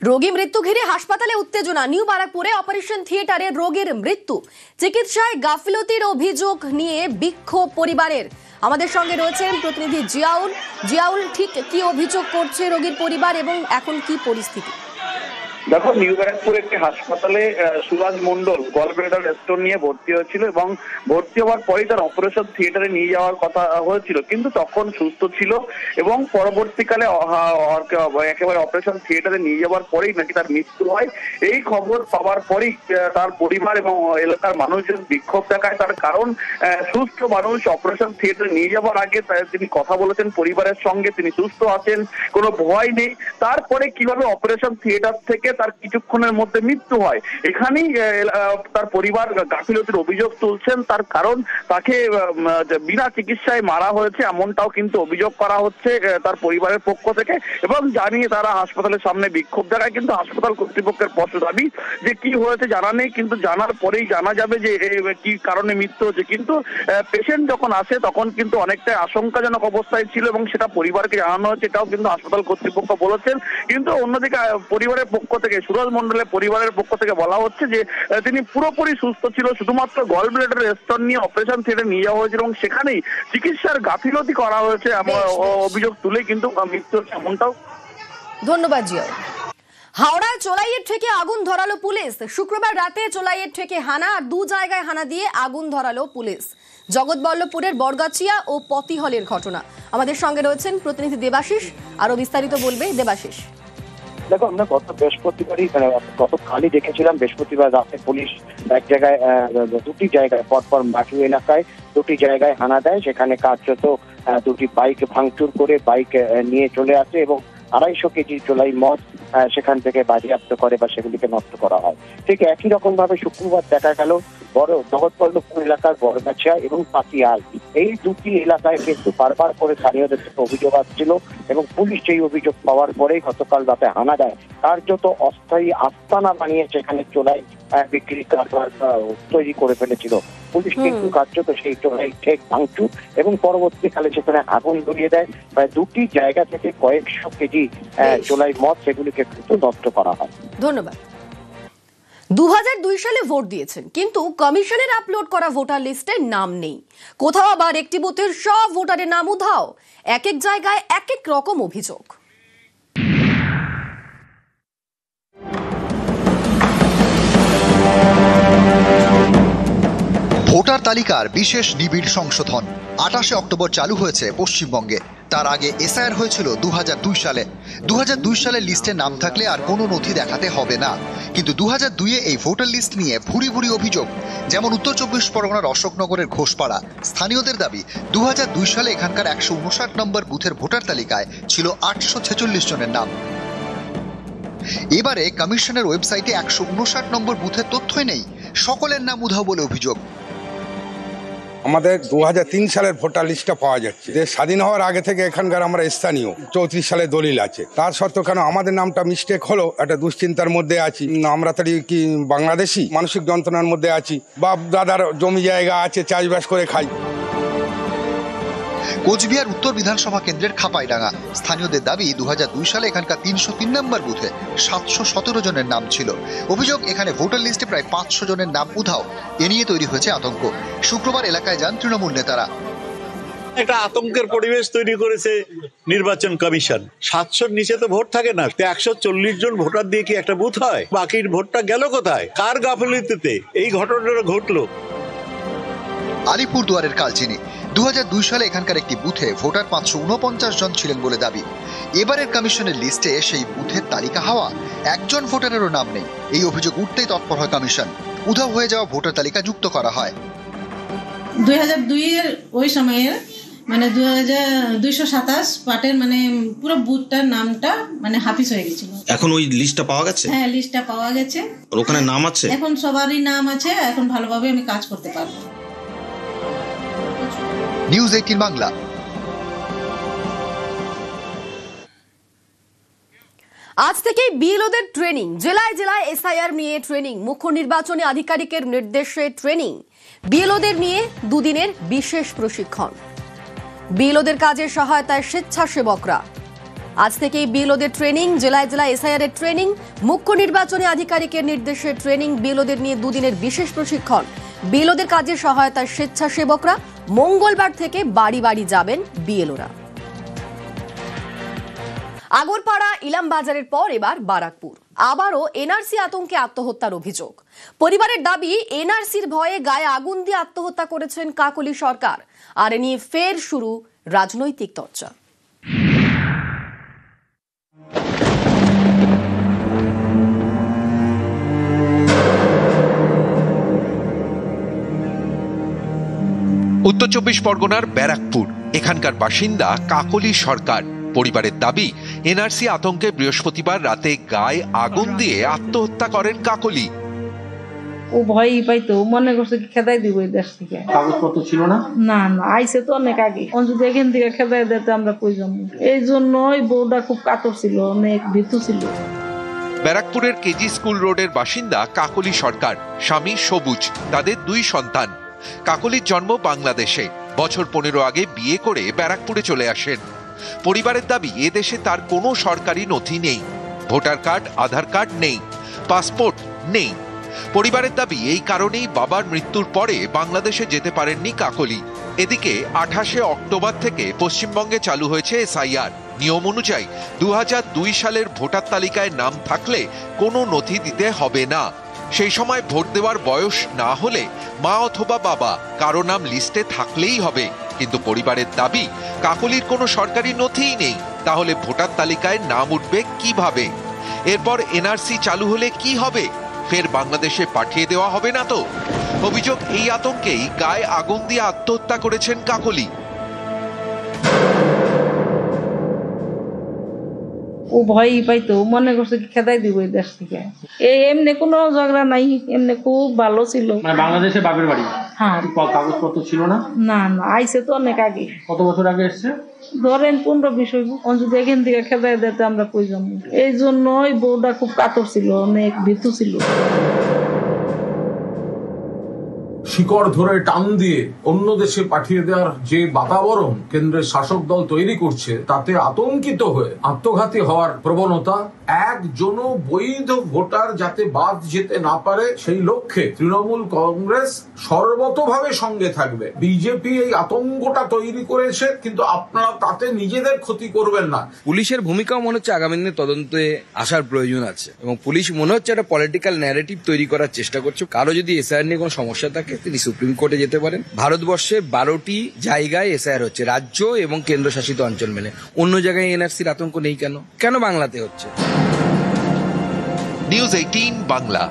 রোগী মৃত্যু ঘিরে হাসপাতালে উত্তেজনা। নিউ বারাকপুরে অপারেশন থিয়েটারে রোগীর মৃত্যু, চিকিৎসায় গাফিলতির অভিযোগ নিয়ে বিক্ষোভ পরিবারের। আমাদের সঙ্গে রয়েছেন প্রতিনিধি জিয়াউল। জিয়াউল, ঠিক কি অভিযোগ করছে রোগীর পরিবার এবং এখন কি পরিস্থিতি? দেখো, নিউ ব্যারাকপুর একটি হাসপাতালে সুরাজ মন্ডল গলব্লাডার স্টোন নিয়ে ভর্তি হয়েছিল এবং ভর্তি হওয়ার পরেই তার অপারেশন থিয়েটারে নিয়ে যাওয়ার কথা হয়েছিল, কিন্তু তখন সুস্থ ছিল এবং পরবর্তীকালে একেবারে অপারেশন থিয়েটারে নিয়ে যাওয়ার পরেই নাকি তার মৃত্যু হয়। এই খবর পাওয়ার পরেই তার পরিবার এবং এলাকার মানুষজন বিক্ষোভ দেখায়। তার কারণ, সুস্থ মানুষ অপারেশন থিয়েটারে নিয়ে যাওয়ার আগে তিনি কথা বলেছেন পরিবারের সঙ্গে, তিনি সুস্থ আছেন, কোনো ভয় নেই। তারপরে কিভাবে অপারেশন থিয়েটার থেকে তার কিছুক্ষণের মধ্যে মৃত্যু হয়, এখানেই তার পরিবার গাফিলতির অভিযোগ তুলছেন। তার কারণ, তাকে বিনা চিকিৎসায় মারা হয়েছে এমনটাও কিন্তু অভিযোগ করা হচ্ছে তার পরিবারের পক্ষ থেকে, এবং জানিয়ে তারা হাসপাতালের সামনে বিক্ষোভ দেখায়। কিন্তু হাসপাতাল কর্তৃপক্ষের স্পষ্ট দাবি যে কি হয়েছে জানা নেই, কিন্তু জানার পরেই জানা যাবে যে কি কারণে মৃত্যু হচ্ছে। কিন্তু পেশেন্ট যখন আসে তখন কিন্তু অনেকটাই আশঙ্কাজনক অবস্থায় ছিল এবং সেটা পরিবারকে জানানো হয়েছে, এটাও কিন্তু হাসপাতাল কর্তৃপক্ষ বলেছেন। কিন্তু অন্যদিকে পরিবারের পক্ষ থেকে, সুরাজ মন্ডলের পরিবারের পক্ষ থেকে বলা হচ্ছে যে তিনি পুরোপুরি সুস্থ ছিল, শুধুমাত্র গল ব্লাডার স্টোন নিয়ে অপারেশন থিয়েটারে নিয়ে যাওয়া হয়েছিল এবং সেখানেই চিকিৎসার গাফিলতি করা হয়েছে অভিযোগ তুলে কিন্তু মৃত্যু হচ্ছে এমনটাও। ধন্যবাদ জিয়াউল। হাওড়ায় চোলাইয়ের ঠেকে আগুন ধরালো পুলিশ। শুক্রবার রাতে চোলাইয়ের ঠেকে হানা আর দু জায়গায় হানা দিয়ে আগুন ধরালো পুলিশ। জগৎবল্লভপুরের বরগাছিয়া ও পতিহলের ঘটনা। আমাদের সঙ্গে রয়েছেন প্রতিনিধি দেবাশিস, আরো বিস্তারিত বলবে দেবাশিস। দেখো, আমরা গতকালই দেখেছিলাম বৃহস্পতিবার রাতে পুলিশ এক জায়গায় দুটি জায়গায় পরপর মাঠু এলাকায় দুটি জায়গায় হানা দেয়। সেখানে কার্যত দুটি বাইক ভাঙচুর করে বাইক নিয়ে চলে আসে এবং 250 কেজি চোলাই মদ সেখান থেকে বাজেয়াপ্ত করে বা সেগুলিকে নষ্ট করা হয়। ঠিক একই রকম ভাবে শুক্রবার দেখা গেল বড় জগৎবল্লভপুর এলাকার বরগাছিয়া এবং পাতিয়াল, এই দুটি এলাকায় কিন্তু বারবার করে স্থানীয়দের থেকে অভিযোগ আসছিল এবং পুলিশ সেই অভিযোগ পাওয়ার পরেই গতকাল রাতে হানা দেয়। কার্যত অস্থায়ী আস্তানা বানিয়ে সেখানে চোলাই বিক্রি কারবার তৈরি করে ফেলেছিল পুলিশ, কিন্তু কার্যত সেই চোলাই ঠেক ভাঙচুর এবং পরবর্তীকালে সেখানে আগুন ধরিয়ে দেয়। প্রায় দুটি জায়গা থেকে কয়েকশো কেজি চোলাই মদ সেগুলিকে কিন্তু নষ্ট করা হয়। ধন্যবাদ। 2002 সালে ভোট দিয়েছেন, কিন্তু কমিশনের আপলোড করা ভোটার লিস্টে নাম নেই। কোথাও আবার একটি বুথের সব ভোটারের নাম উধাও। এক এক জায়গায় এক এক রকম অভিযোগ। ভোটার তালিকার বিশেষ নিবিড় সংশোধন 28 অক্টোবর চালু হয়েছে পশ্চিমবঙ্গে। তার আগে এসআইআর হয়েছিল 2002 সালে। 2002 সালের লিস্টে নাম থাকলে আর কোনো নথি দেখাতে হবে না, কিন্তু 2002-এ এই ভোটার লিস্ট নিয়ে ভুরি ভুরি অভিযোগ। যেমন উত্তর 24 পরগনার অশোকনগরের ঘোষপাড়া, স্থানীয়দের দাবি 2002 সালে এখানকার 159 নম্বর বুথের ভোটার তালিকায় ছিল 846 জনের নাম। এবারে কমিশনের ওয়েবসাইটে 159 নম্বর বুথের তথ্যই নেই, সকলের নাম উধাও বলে অভিযোগ। আমাদের 2003 সালের ভোটার লিস্টটা পাওয়া যাচ্ছে। দেশ স্বাধীন হওয়ার আগে থেকে এখানকার আমরা স্থানীয়, 34 সালে দলিল আছে। তার সত্ত্বেও কেন আমাদের নামটা মিস্টেক হলো, একটা দুশ্চিন্তার মধ্যে আছি। আমরা তাহলে কি বাংলাদেশি, মানসিক যন্ত্রণার মধ্যে আছি। বাপ দাদার জমি জায়গা আছে, চাষবাস করে খাই। কোচবিহার উত্তর বিধানসভা কেন্দ্রের খাপাইডাঙ্গা, স্থানীয়দের দাবি 2002 সালে এখানকার 303 নম্বর বুথে 717 জনের নাম ছিল। অভিযোগ, এখানে ভোটার লিস্টে প্রায় 500 জনের নাম উধাও। এ নিয়ে তৈরি হয়েছে আতঙ্ক। শুক্রবার এলাকায় যান তৃণমূল নেতারা। একটা আতঙ্কের পরিবেশ তৈরি করেছে নির্বাচন কমিশন। 700-র নিচে তো ভোট থাকে না। 140 জন ভোটার দিয়ে কি একটা বুথ হয়? বাকির ভোটটা গেল কোথায়? কার গাফিলতিতে এই ঘটনাটা ঘটলো? আলিপুরদুয়ারের কালচিনি, 2002 সালে এখানকার একটি বুথে ভোটার 549 জন ছিলেন বলে দাবি। এবারের কমিশনের লিস্টে সেই বুথের তালিকা হওয়া একজন ভোটারেরও নাম নেই। এই অভিযোগ উঠতেই তৎপর হয় কমিশন। উধাও হয়ে যাওয়া ভোটার তালিকা যুক্ত করা হয়। 2002-এর ওই সময়ের মানে 2227 পার্টের মানে পুরো বুথটার নামটা মানে হাফিজ হয়ে গেছিল। এখন ওই লিস্টটা পাওয়া গেছে? হ্যাঁ, লিস্টটা পাওয়া গেছে। ওখানে নাম আছে? এখন সবারই নাম আছে। এখন ভালোভাবে আমি কাজ করতে পারবো। নিউজ 18 বাংলা। আজ থেকেই বিএলওদের ট্রেনিং। জেলায় জেলায় এসআইআর নিয়ে ট্রেনিং। মুখ্য নির্বাচনী আধিকারিকের নির্দেশে ট্রেনিং। বিএলওদের নিয়ে দুদিনের বিশেষ প্রশিক্ষণ। বিএলওদের কাজে সহায়তায় স্বেচ্ছাসেবকরা। আজ থেকেই বিএলওদের ট্রেনিং, জেলায় জেলায় এসআইআর এর ট্রেনিং, মুখ্য নির্বাচনী আধিকারিকের নির্দেশে ট্রেনিং, বিএলওদের নিয়ে দুদিনের বিশেষ প্রশিক্ষণ। বিএলওদের কাজে সহায়তায় স্বেচ্ছাসেবকরা। মঙ্গলবার থেকে বাড়ি বাড়ি যাবেন বিএলওরা। আগরপাড়া ইলামবাজারের পর এবার বারাকপুর। আবারও এনআরসি আতঙ্কে আত্মহত্যার অভিযোগ। পরিবারের দাবি, এনআরসির ভয়ে গায়ে আগুন দিয়ে আত্মহত্যা করেছেন কাকলি সরকার। আর এ নিয়ে ফের শুরু রাজনৈতিক চর্চা। উত্তর 24 পরগনার ব্যারাকপুর, এখানকার বাসিন্দা কাকলি সরকার। পরিবারের দাবি, এনআরসি আতঙ্কে বৃহস্পতিবার রাতে গায়ে আগুন দিয়ে আত্মহত্যা করেন কাকলি। ও ভয়ই পাইতো, মনে করছে কি খেদাই দিব এই দেশ থেকে। কাগজপত্র ছিল না? না না, আইসে তো অনেক আগে। যদি এখান থেকে খেদাই দিতে আমরা কই যাবো। এই জন্যই বউটা খুব কাতর ছিল, অনেক ভীতু ছিল। ব্যারাকপুরের কেজি স্কুল রোডের বাসিন্দা কাকলি সরকার, স্বামী সবুজ, তাদের 2 সন্তান। কাকলির জন্ম বাংলাদেশে। বছর 15 আগে বিয়ে করে ব্যারাকপুরে চলে আসেন। পরিবারের দাবি, এদেশে তার কোনো সরকারি নথি নেই। ভোটার কার্ড, আধার কার্ড নেই, পাসপোর্ট নেই। পরিবারের দাবি, এই কারণেই বাবার মৃত্যুর পরে বাংলাদেশে যেতে পারেননি কাকলি। এদিকে 28 অক্টোবর থেকে পশ্চিমবঙ্গে চালু হয়েছে এসআইআর। নিয়ম অনুযায়ী 2002 সালের ভোটার তালিকায় নাম থাকলে কোনো নথি দিতে হবে না। সেই সময় ভোট দেওয়ার বয়স না হলে মা অথবা বাবা কারো নাম লিস্টে থাকলেই হবে। কিন্তু পরিবারের দাবি, কাকলির কোনো সরকারি নথিই নেই, তাহলে ভোটার তালিকায় নাম উঠবে কিভাবে? এরপর এনআরসি চালু হলে কি হবে? ফের বাংলাদেশে পাঠিয়ে দেওয়া হবে না তো? অভিযোগ, এই আতঙ্কেই গায়ে আগুন দিয়ে আত্মহত্যা করেছেন কাকলি। ও ভয়ই পাইতো, মনে করছে কি খেদাই দিব এই দেশ থেকে। এমনি কোনো ঝগড়া নাই, এমনি খুব ভালো ছিল। বাংলাদেশে বাপের বাড়ি? হ্যাঁ। কাগজপত্র ছিল না? না না, আইসে তো অনেক আগে। কত বছর আগে এসছে? ধরেন 15-20 হইব। যদি এখান থেকে খেদাই দিতে আমরা কই যাবো। এই জন্যই বউটা খুব কাতর ছিল, অনেক ভীতু ছিল। শিকড় ধরে টান দিয়ে অন্য দেশে পাঠিয়ে দেওয়ার যে বাতাবরণ কেন্দ্রের শাসক দল তৈরি করছে, তাতে আতঙ্কিত হয়ে আত্মঘাতী হওয়ার প্রবণতা। একজনও বৈধ ভোটার যাতে বাদ যেতে না পারে, সেই লক্ষ্যে তৃণমূল কংগ্রেস সর্বতভাবে সঙ্গে থাকবে। বিজেপি এই আতঙ্কটা তৈরি করেছে, কিন্তু আপনারা তাতে নিজেদের ক্ষতি করবেন না। পুলিশের ভূমিকাও মনে হচ্ছে আগামী দিনে তদন্তে আসার প্রয়োজন আছে, এবং পুলিশ মনে হচ্ছে একটা পলিটিক্যাল ন্যারেটিভ তৈরি করার চেষ্টা করছে। কারো যদি এসআইআর নিয়ে কোনো সমস্যা থাকে, তিনি সুপ্রিম কোর্টে যেতে পারেন। ভারতবর্ষে 12টি জায়গায় এসআইআর হচ্ছে, রাজ্য এবং কেন্দ্রশাসিত অঞ্চল মেনে। অন্য জায়গায় এনআরসির আতঙ্ক নেই কেন? কেন বাংলাতে হচ্ছে? নিউজ 18 বাংলা।